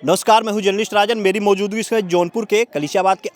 नमस्कार, मैं हूं जर्नलिस्ट राजन। मेरी मौजूदगी इस समय जौनपुर के कलिशाबाद के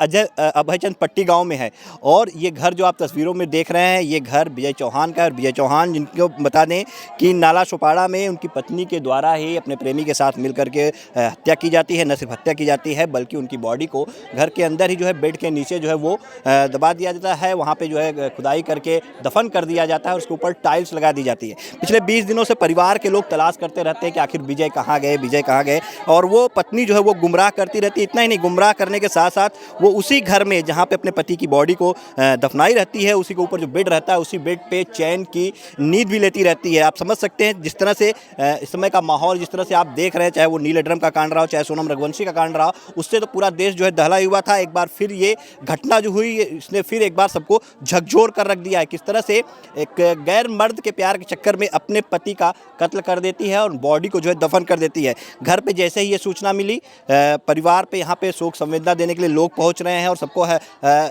अभयचंद पट्टी गांव में है और ये घर जो आप तस्वीरों में देख रहे हैं ये घर विजय चौहान का है। और विजय चौहान जिनको बता दें कि नाला सोपाड़ा में उनकी पत्नी के द्वारा ही अपने प्रेमी के साथ मिलकर के हत्या की जाती है। न सिर्फ हत्या की जाती है बल्कि उनकी बॉडी को घर के अंदर ही जो है बेड के नीचे जो है वो दबा दिया जाता है। वहाँ पर जो है खुदाई करके दफन कर दिया जाता है और उसके ऊपर टाइल्स लगा दी जाती है। पिछले 20 दिनों से परिवार के लोग तलाश करते रहते हैं कि आखिर विजय कहाँ गए, विजय कहाँ गए। और वो पत्नी जो है वो गुमराह करती रहती है। इतना ही नहीं, गुमराह करने के साथ साथ वो उसी घर में जहाँ पे अपने पति की बॉडी को दफनाई रहती है, उसी के ऊपर जो बेड रहता है उसी बेड पे चैन की नींद भी लेती रहती है। आप समझ सकते हैं जिस तरह से इस समय का माहौल जिस तरह से आप देख रहे हैं, चाहे वो नीलेड्रम का कांड रहा हो, चाहे सोनम रघुवंशी का कांड रहा हो, उससे तो पूरा देश जो है दहला हुआ था। एक बार फिर ये घटना जो हुई इसने फिर एक बार सबको झकझोर कर रख दिया है। किस तरह से एक गैर मर्द के प्यार के चक्कर में अपने पति का कत्ल कर देती है और बॉडी को जो है दफन कर देती है। घर पे जैसे ही ये सूचना मिली, परिवार पे यहाँ पे शोक संवेदना देने के लिए लोग पहुँच रहे हैं और सबको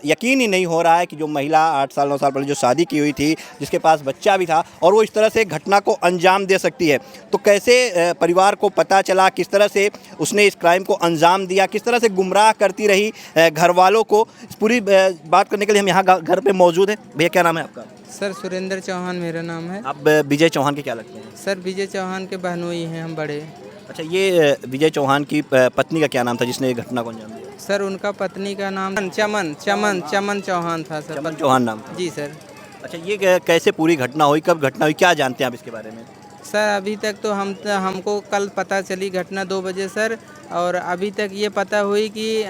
यकीन ही नहीं हो रहा है कि जो महिला 8 साल 9 साल पहले जो शादी की हुई थी, जिसके पास बच्चा भी था, और वो इस तरह से घटना को अंजाम दे सकती है। तो कैसे परिवार को पता चला, किस तरह से उसने इस क्राइम को अंजाम दिया, किस तरह से गुमराह करती रही घर वालों को, इस पूरी बात करने के लिए हम यहाँ घर पे मौजूद हैं। भैया क्या नाम है आपका? सर सुरेंद्र चौहान मेरा नाम है। आप विजय चौहान के क्या लगते हैं? सर विजय चौहान के बहनोई हैं हम बड़े। अच्छा, ये विजय चौहान की पत्नी का क्या नाम था जिसने ये घटना को अंजाम दिया? सर उनका पत्नी का नाम चमन चौहान था सर। चमन चौहान नाम था। जी सर। अच्छा, ये कैसे पूरी घटना हुई, कब घटना हुई, क्या जानते हैं आप इसके बारे में? सर अभी तक तो हमको कल पता चली घटना 2 बजे सर, और अभी तक ये पता हुई कि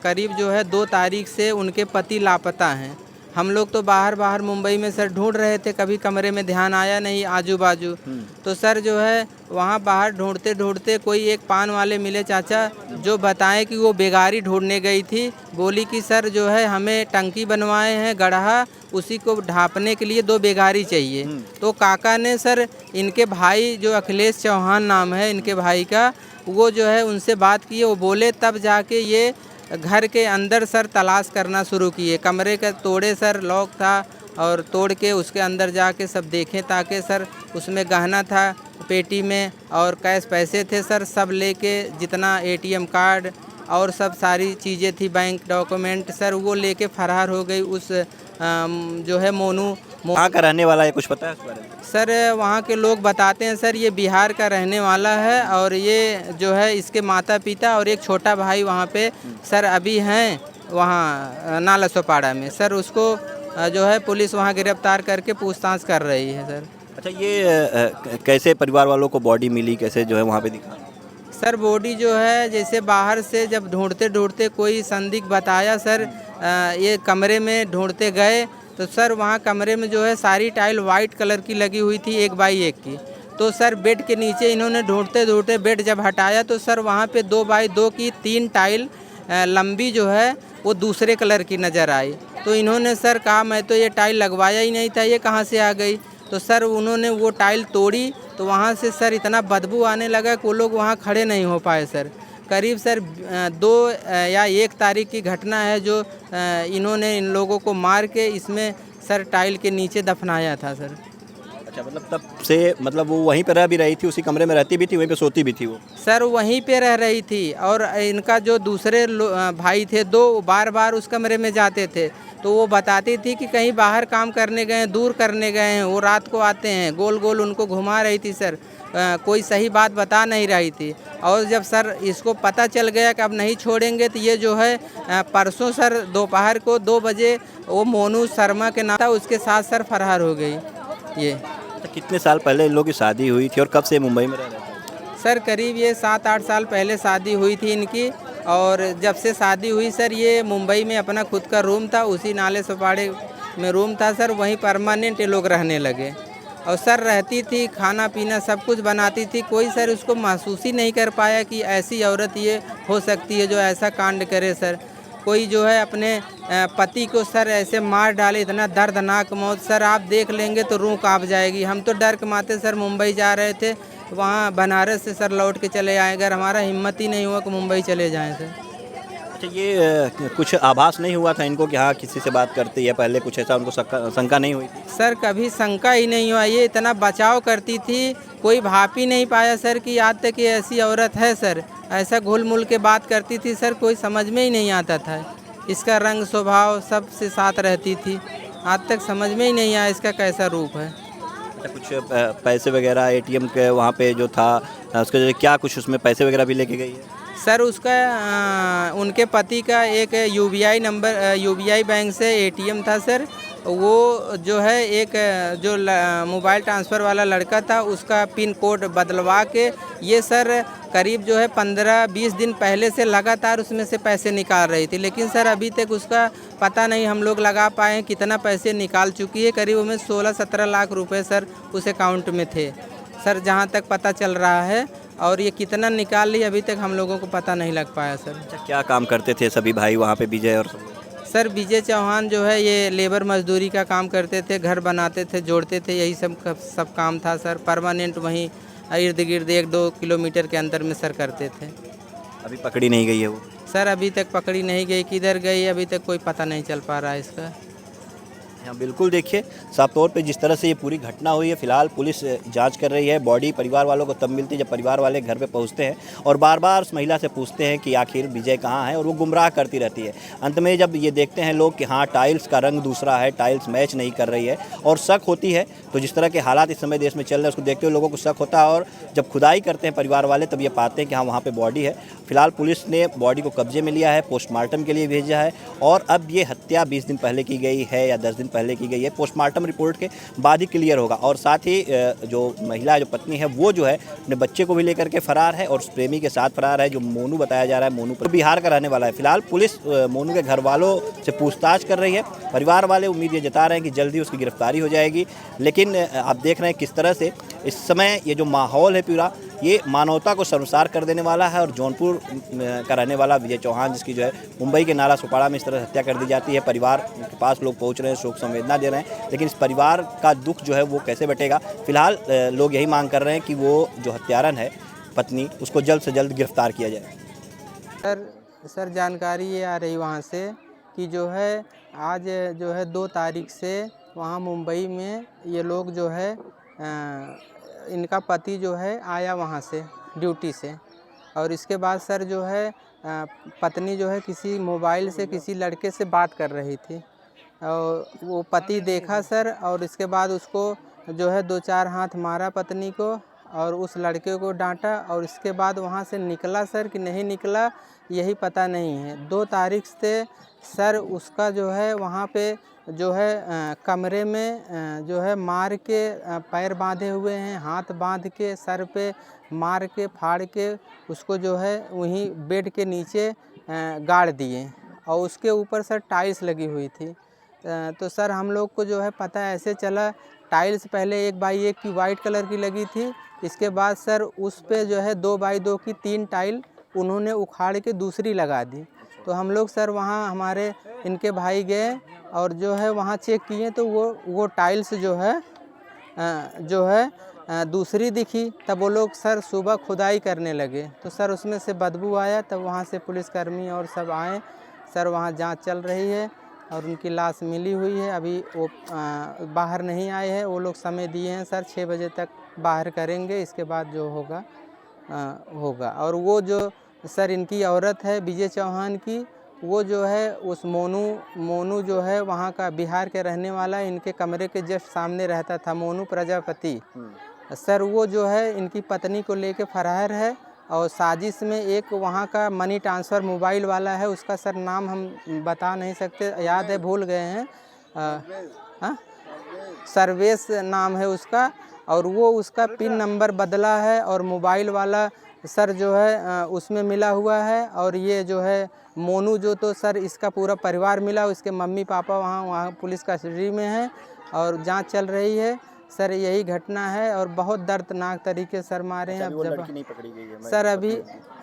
करीब जो है 2 तारीख से उनके पति लापता हैं। हम लोग तो बाहर मुंबई में सर ढूंढ रहे थे, कभी कमरे में ध्यान आया नहीं आजू बाजू। तो सर जो है वहाँ बाहर ढूंढते ढूंढते कोई एक पान वाले मिले चाचा, जो बताएं कि वो बेगारी ढूंढने गई थी। बोली कि सर जो है हमें टंकी बनवाए हैं गढ़ा, उसी को ढापने के लिए 2 बेगारी चाहिए। तो काका ने सर इनके भाई जो अखिलेश चौहान नाम है इनके भाई का, वो जो है उनसे बात किए, वो बोले तब जाके ये घर के अंदर सर तलाश करना शुरू किए। कमरे का तोड़े सर, लॉक था, और तोड़ के उसके अंदर जाके सब देखें ताकि सर उसमें गहना था पेटी में और कैश पैसे थे सर, सब लेके जितना ATM कार्ड और सब सारी चीज़ें थी, बैंक डॉक्यूमेंट सर, वो लेके फरार हो गई। उस जो है मोनू कहाँ का रहने वाला है, कुछ पता है इस बारे में? सर वहाँ के लोग बताते हैं सर ये बिहार का रहने वाला है, और ये जो है इसके माता पिता और एक छोटा भाई वहाँ पे सर अभी हैं वहाँ नाला सोपाड़ा में सर। उसको जो है पुलिस वहाँ गिरफ्तार करके पूछताछ कर रही है सर। अच्छा, ये कैसे परिवार वालों को बॉडी मिली, कैसे जो है वहाँ पे दिखा? सर बॉडी जो है जैसे बाहर से जब ढूंढते ढूंढते कोई संदिग्ध बताया सर, ये कमरे में ढूंढते गए तो सर वहाँ कमरे में जो है सारी टाइल वाइट कलर की लगी हुई थी 1 बाई 1 की। तो सर बेड के नीचे इन्होंने ढूंढते ढूंढते बेड जब हटाया तो सर वहाँ पे 2 बाई 2 की 3 टाइल लंबी जो है वो दूसरे कलर की नज़र आई। तो इन्होंने सर कहा मैं तो ये टाइल लगवाया ही नहीं था, ये कहाँ से आ गई। तो सर उन्होंने वो टाइल तोड़ी तो वहाँ से सर इतना बदबू आने लगा कि वो लोग वहाँ खड़े नहीं हो पाए सर। करीब सर 2 या 1 तारीख की घटना है जो इन्होंने इन लोगों को मार के इसमें सर टाइल के नीचे दफनाया था सर। अच्छा, मतलब तब से मतलब वो वहीं पर रह भी रही थी, उसी कमरे में रहती भी थी, वहीं पे सोती भी थी वो? सर वहीं पे रह रही थी, और इनका जो दूसरे भाई थे 2 बार बार उस कमरे में जाते थे। तो वो बताती थी कि कहीं बाहर काम करने गए हैं, दूर करने गए हैं, वो रात को आते हैं। गोल गोल उनको घुमा रही थी सर, कोई सही बात बता नहीं रही थी। और जब सर इसको पता चल गया कि अब नहीं छोड़ेंगे तो ये जो है परसों सर दोपहर को 2 बजे वो मोनू शर्मा के नाम था, उसके साथ सर फरार हो गई ये। तो कितने साल पहले इन लोगों की शादी हुई थी और कब से मुंबई में रह रहे थे? सर करीब ये 7-8 साल पहले शादी हुई थी इनकी, और जब से शादी हुई सर ये मुंबई में अपना खुद का रूम था, उसी नाले सोपाड़े में रूम था सर, वहीं परमानेंट ये लोग रहने लगे। और सर रहती थी, खाना पीना सब कुछ बनाती थी। कोई सर उसको महसूस ही नहीं कर पाया कि ऐसी औरत ये हो सकती है जो ऐसा कांड करे सर। कोई जो है अपने पति को सर ऐसे मार डाले, इतना दर्दनाक मौत सर, आप देख लेंगे तो रूह कांप जाएगी। हम तो डर के माते सर मुंबई जा रहे थे, वहाँ बनारस से सर लौट के चले आए, अगर हमारा हिम्मत ही नहीं हुआ कि मुंबई चले जाएं सर। अच्छा, ये कुछ आभास नहीं हुआ था इनको कि हाँ किसी से बात करते या पहले कुछ ऐसा उनको शंका नहीं हुई थी? सर कभी शंका ही नहीं हुआ, ये इतना बचाव करती थी, कोई भाप ही नहीं पाया सर कि आज तक ये ऐसी औरत है सर। ऐसा घुल मुल के बात करती थी सर, कोई समझ में ही नहीं आता था। इसका रंग स्वभाव सबसे साथ रहती थी, आज तक समझ में ही नहीं आया इसका कैसा रूप है। अच्छा, कुछ पैसे वगैरह एटीएम के वहाँ पे जो था उसके जो क्या कुछ उसमें पैसे वगैरह भी लेके गई है? सर उसका उनके पति का एक यूबीआई नंबर, यूबीआई बैंक से एटीएम था सर। वो जो है एक जो मोबाइल ट्रांसफ़र वाला लड़का था उसका पिन कोड बदलवा के ये सर करीब जो है 15-20 दिन पहले से लगातार उसमें से पैसे निकाल रही थी, लेकिन सर अभी तक उसका पता नहीं हम लोग लगा पाए कितना पैसे निकाल चुकी है। करीब उसमें 16-17 लाख रुपए सर उस अकाउंट में थे सर, जहाँ तक पता चल रहा है। और ये कितना निकाल ली अभी तक हम लोगों को पता नहीं लग पाया सर। अच्छा, क्या काम करते थे सभी भाई वहाँ पे, विजय और सब लोग? सर विजय चौहान जो है ये लेबर मजदूरी का काम करते थे, घर बनाते थे, जोड़ते थे, यही सब काम था सर। परमानेंट वहीं इर्द गिर्द 1-2 किलोमीटर के अंदर में सर करते थे। अभी पकड़ी नहीं गई है वो? सर अभी तक पकड़ी नहीं गई, किधर गई अभी तक कोई पता नहीं चल पा रहा है इसका। हाँ बिल्कुल, देखिए साफ तौर पे जिस तरह से ये पूरी घटना हुई है, फिलहाल पुलिस जांच कर रही है। बॉडी परिवार वालों को तब मिलती है जब परिवार वाले घर पे पहुंचते हैं और बार बार उस महिला से पूछते हैं कि आखिर विजय कहाँ है, और वो गुमराह करती रहती है। अंत में जब ये देखते हैं लोग कि हाँ टाइल्स का रंग दूसरा है, टाइल्स मैच नहीं कर रही है और शक होती है, तो जिस तरह के हालात इस समय देश में चल रहे हैं उसको देखते हुए लोगों को शक होता है और जब खुदाई करते हैं परिवार वाले तब ये पाते हैं कि हाँ वहाँ पर बॉडी है। फिलहाल पुलिस ने बॉडी को कब्जे में लिया है, पोस्टमार्टम के लिए भेजा है और अब ये हत्या 20 दिन पहले की गई है या 10 दिन पहले की गई है, पोस्टमार्टम रिपोर्ट के बाद ही क्लियर होगा। और साथ ही जो महिला जो पत्नी है वो जो है अपने बच्चे को भी लेकर के फरार है और उस प्रेमी के साथ फरार है जो मोनू बताया जा रहा है। मोनू पर बिहार का रहने वाला है। फिलहाल पुलिस मोनू के घर वालों से पूछताछ कर रही है। परिवार वाले उम्मीद ये जता रहे हैं कि जल्दी उसकी गिरफ्तारी हो जाएगी, लेकिन आप देख रहे हैं किस तरह से इस समय ये जो माहौल है पूरा ये मानवता को शर्मसार कर देने वाला है। और जौनपुर का रहने वाला विजय चौहान, जिसकी जो है मुंबई के नाला सोपाड़ा में इस तरह से हत्या कर दी जाती है, परिवार के पास लोग पहुंच रहे हैं, शोक संवेदना दे रहे हैं, लेकिन इस परिवार का दुख जो है वो कैसे बटेगा। फिलहाल लोग यही मांग कर रहे हैं कि वो जो हत्यारन है पत्नी, उसको जल्द से जल्द गिरफ्तार किया जाए। सर जानकारी ये आ रही वहाँ से कि जो है आज जो है 2 तारीख से वहाँ मुंबई में ये लोग जो है इनका पति जो है आया वहाँ से ड्यूटी से, और इसके बाद सर जो है पत्नी जो है किसी मोबाइल से किसी लड़के से बात कर रही थी और वो पति देखा सर, और इसके बाद उसको जो है 2-4 हाथ मारा पत्नी को और उस लड़के को डांटा, और इसके बाद वहाँ से निकला सर कि नहीं निकला यही पता नहीं है। 2 तारीख से सर उसका जो है वहाँ पे जो है कमरे में जो है मार के पैर बांधे हुए हैं, हाथ बांध के सर पे मार के फाड़ के उसको जो है वहीं बेड के नीचे गाड़ दिए और उसके ऊपर सर टाइल्स लगी हुई थी। तो सर हम लोग को जो है पता ऐसे चला, टाइल्स पहले 1x1 की वाइट कलर की लगी थी, इसके बाद सर उस पे जो है 2x2 की 3 टाइल उन्होंने उखाड़ के दूसरी लगा दी। तो हम लोग सर वहाँ हमारे इनके भाई गए और जो है वहाँ चेक किए तो वो टाइल्स जो है दूसरी दिखी। तब वो लोग सर सुबह खुदाई करने लगे तो सर उसमें से बदबू आया, तब वहाँ से पुलिसकर्मी और सब आए सर, वहाँ जांच चल रही है और उनकी लाश मिली हुई है। अभी वो बाहर नहीं आए हैं, वो लोग समय दिए हैं सर 6 बजे तक बाहर करेंगे, इसके बाद जो होगा होगा। और वो जो सर इनकी औरत है विजय चौहान की, वो जो है उस मोनू जो है वहाँ का बिहार के रहने वाला, इनके कमरे के जस्ट सामने रहता था, मोनू प्रजापति सर। वो जो है इनकी पत्नी को लेके फरार है और साजिश में एक वहाँ का मनी ट्रांसफ़र मोबाइल वाला है, उसका सर नाम हम बता नहीं सकते, याद है भूल गए हैं, सर्वेश नाम है उसका, और वो उसका पिन नंबर बदला है और मोबाइल वाला सर जो है उसमें मिला हुआ है। और ये जो है मोनू जो तो सर इसका पूरा परिवार मिला, उसके मम्मी पापा वहाँ पुलिस कस्टडी में है और जांच चल रही है सर। यही घटना है और बहुत दर्दनाक तरीके सर मारे हैं। अब जब लड़की नहीं पकड़ी गई है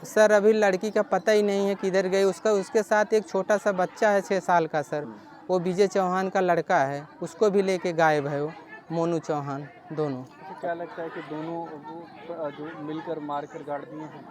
सर अभी लड़की का पता ही नहीं है किधर गई। उसके साथ एक छोटा सा बच्चा है 6 साल का सर, वो विजय चौहान का लड़का है, उसको भी लेके गायब है वो मोनू चौहान दोनों। क्या लगता है कि दोनों जो मिलकर मार कर गाड़ दिए हैं?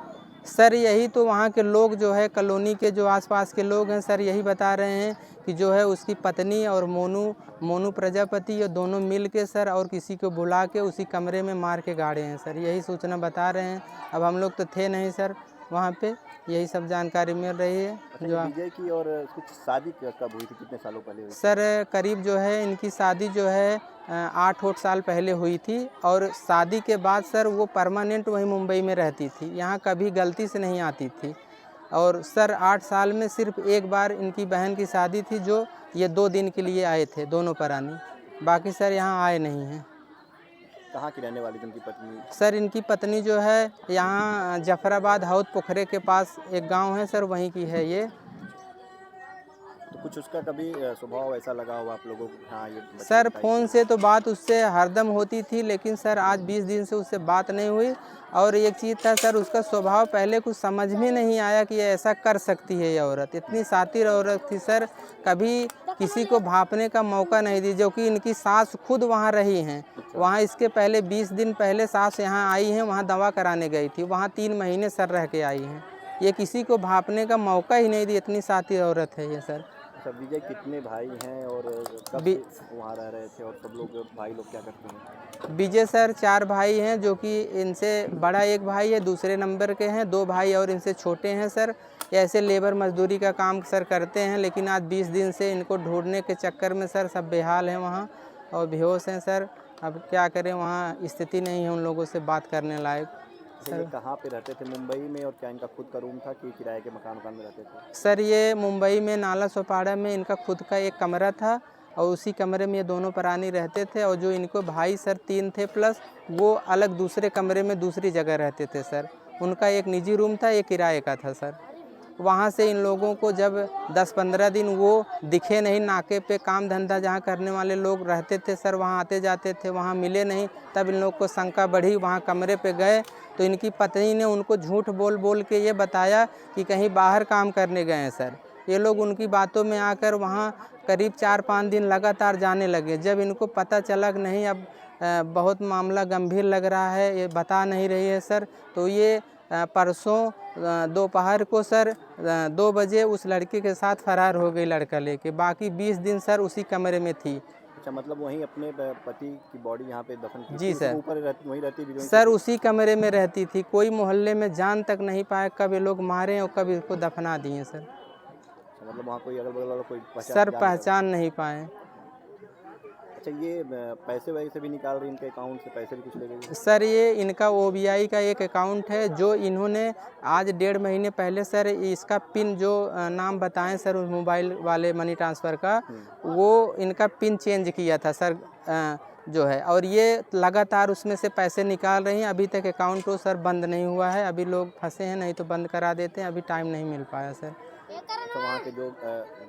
सर यही तो वहाँ के लोग जो है कॉलोनी के जो आसपास के लोग हैं सर यही बता रहे हैं कि जो है उसकी पत्नी और मोनू प्रजापति ये दोनों मिल के सर और किसी को बुला के उसी कमरे में मार के गाड़े हैं सर, यही सूचना बता रहे हैं। अब हम लोग तो थे नहीं सर वहाँ पे, यही सब जानकारी मिल रही है। जो विजय की और कुछ शादी कब हुई थी, कितने सालों पहले हुई थी? सर करीब जो है इनकी शादी जो है 8 साल पहले हुई थी और शादी के बाद सर वो परमानेंट वहीं मुंबई में रहती थी, यहाँ कभी गलती से नहीं आती थी। और सर 8 साल में सिर्फ एक बार इनकी बहन की शादी थी जो ये 2 दिन के लिए आए थे दोनों प्राणी, बाकी सर यहाँ आए नहीं हैं। कहाँ की रहने वाली थी उनकी पत्नी? सर इनकी पत्नी जो है यहाँ जफराबाद हौद पोखरे के पास एक गांव है सर, वहीं की है ये। तो कुछ उसका कभी स्वभाव ऐसा लगा हो आप लोगों को? हाँ ये सर फ़ोन से तो बात उससे हरदम होती थी, लेकिन सर आज 20 दिन से उससे बात नहीं हुई। और एक चीज़ था सर उसका स्वभाव पहले कुछ समझ में नहीं आया कि ये ऐसा कर सकती है ये औरत, इतनी शातिर औरत थी सर, कभी किसी को भांपने का मौका नहीं दी। जो कि इनकी सास खुद वहाँ रही हैं, वहाँ इसके पहले 20 दिन पहले सास यहाँ आई हैं, वहाँ दवा कराने गई थी, वहाँ 3 महीने सर रह के आई हैं। ये किसी को भांपने का मौका ही नहीं दी, इतनी शातिर औरत है ये सर। अच्छा, विजय कितने भाई हैं और कब से वहाँ रह रहे थे और सब लोग भाई लोग क्या करते हैं? विजय सर 4 भाई हैं, जो कि इनसे बड़ा एक भाई है, दूसरे नंबर के हैं, 2 भाई और इनसे छोटे हैं सर। ऐसे लेबर मजदूरी का काम सर करते हैं, लेकिन आज 20 दिन से इनको ढूंढने के चक्कर में सर सब बेहाल हैं वहाँ और बेहोश हैं सर। अब क्या करें, वहाँ स्थिति नहीं है उन लोगों से बात करने लायक। सर कहाँ पे रहते थे मुंबई में, और क्या इनका खुद का रूम था कि किराए के मकान में रहते थे? सर ये मुंबई में नाला सोपाड़ा में इनका खुद का एक कमरा था और उसी कमरे में ये दोनों प्राणी रहते थे। और जो इनको भाई सर 3 थे प्लस, वो अलग दूसरे कमरे में दूसरी जगह रहते थे सर। उनका एक निजी रूम था, एक किराए का था सर। वहाँ से इन लोगों को जब 10-15 दिन वो दिखे नहीं, नाके पे काम धंधा जहाँ करने वाले लोग रहते थे सर वहाँ आते जाते थे, वहाँ मिले नहीं, तब इन लोग को शंका बढ़ी, वहाँ कमरे पे गए तो इनकी पत्नी ने उनको झूठ बोल बोल के ये बताया कि कहीं बाहर काम करने गए हैं सर। ये लोग उनकी बातों में आकर वहाँ करीब 4-5 दिन लगातार जाने लगे। जब इनको पता चला कि नहीं अब बहुत मामला गंभीर लग रहा है, ये बता नहीं रही है सर, तो ये परसों दोपहर को सर 2 बजे उस लड़के के साथ फरार हो गई लड़का लेके। बाकी 20 दिन सर उसी कमरे में थी। अच्छा, मतलब वहीं अपने पति की बॉडी यहाँ पे दफन की जी थी, सर। ऊपर वहीं रहती थी सर उसी कमरे में रहती थी, कोई मोहल्ले में जान तक नहीं पाया कब ये लोग मारे और कब इसको दफना दिए सर। अच्छा, मतलब वहाँ कोई अगल बगल वाला कोई सर पहचान नहीं पाए। अच्छा, ये पैसे वैसे भी निकाल रही, इनके अकाउंट से पैसे भी कुछ ले गई? सर ये इनका OBI का एक अकाउंट है जो इन्होंने आज 1.5 महीने पहले सर इसका पिन जो नाम बताएं सर उस मोबाइल वाले मनी ट्रांसफ़र का, वो इनका पिन चेंज किया था सर जो है, और ये लगातार उसमें से पैसे निकाल रही हैं। अभी तक अकाउंट तो सर बंद नहीं हुआ है, अभी लोग फंसे हैं, नहीं तो बंद करा देते हैं, अभी टाइम नहीं मिल पाया सर। तो वहाँ के जो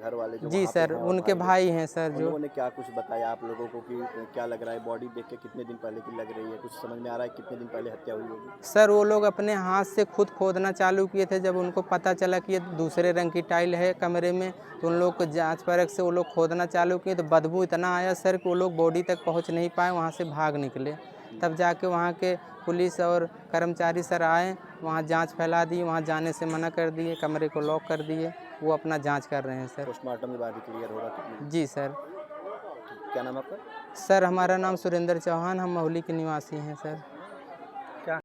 घर वाले जो जी सर, उनके भाई हैं सर। जो उन्होंने क्या कुछ बताया आप लोगों को कि क्या लग रहा है, बॉडी देख के कितने दिन पहले की लग रही है, कुछ समझ में आ रहा है कितने दिन पहले हत्या हुई होगी? सर वो लोग अपने हाथ से खुद खोदना चालू किए थे, जब उनको पता चला कि ये दूसरे रंग की टाइल है कमरे में, तो उन लोग को जांच परख से वो लोग खोदना चालू किए, तो बदबू इतना आया सर कि वो लोग बॉडी तक पहुंच नहीं पाए, वहां से भाग निकले। तब जाके वहां के पुलिस और कर्मचारी सर आए, वहां जांच फैला दी, वहां जाने से मना कर दिए, कमरे को लॉक कर दिए, वो अपना जांच कर रहे हैं सर। पोस्टमार्टम के बाद ही क्लियर होगा? जी सर। क्या नाम है आपका? सर हमारा नाम सुरेंद्र चौहान, हम महुली के निवासी हैं सर।